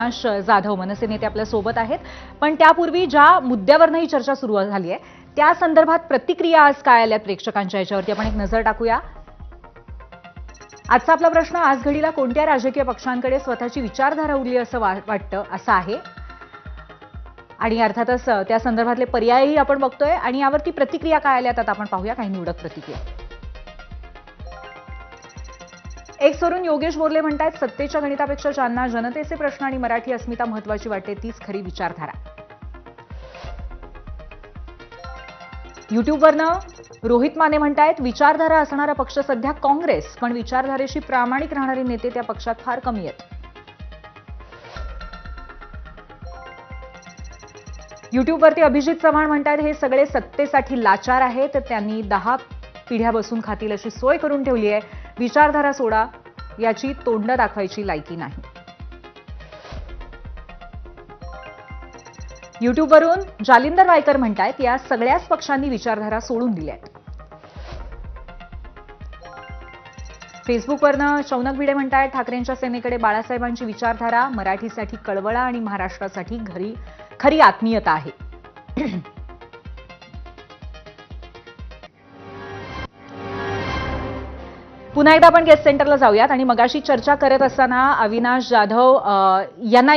अविनाश जाधव मनसे नेते आपल्या सोबत आहेत. पण त्यापूर्वी ज्या मुद्द्यावरनं ही चर्चा सुरू झाली आहे त्या संदर्भात प्रतिक्रिया आज काय आल्यात प्रेक्षकांच्या याच्यावरती आपण एक नजर टाकूया. आजचा आपला प्रश्न, आज घडीला कोणत्या राजकीय पक्षांकडे स्वतःची विचारधारा उरली असं वाटतं असं आहे. आणि अर्थातच त्या संदर्भातले पर्यायही आपण बघतोय आणि यावरती प्रतिक्रिया काय आल्यात आता आपण पाहूया काही निवडक प्रतिक्रिया. एक वरून योगेश बोरले म्हणतात, सत्तेच्या गणितापेक्षा ज्यांना जनतेचे प्रश्न आणि मराठी अस्मिता महत्वाची वाटते तीच खरी विचारधारा. युट्यूबवरनं रोहित माने म्हणतायत, विचारधारा असणारा पक्ष सध्या काँग्रेस, पण विचारधारेशी प्रामाणिक राहणारे नेते त्या पक्षात फार कमी आहेत. युट्यूबवरती अभिजित चव्हाण म्हणतात, हे सगळे सत्तेसाठी लाचार आहेत, तर त्यांनी 10 पिढ्या बसून खातील अशी सोय करून ठेवली आहे. विचारधारा सोडा, याची तोंड दाखवायची लायकी नाही. युट्यूबवरून जालिंदर वायकर म्हणतायत, या सगळ्याच पक्षांनी विचारधारा सोडून दिल्या आहेत. फेसबुकवरनं शौनक भिडे म्हणतायत, ठाकरेंच्या सेनेकडे बाळासाहेबांची विचारधारा, मराठीसाठी कळवळा आणि महाराष्ट्रासाठी खरी आत्मीयता आहे. पुन्हा एकदा आपण गेस्ट सेंटरला जाऊयात आणि मगाशी चर्चा करत असताना अविनाश जाधव यांना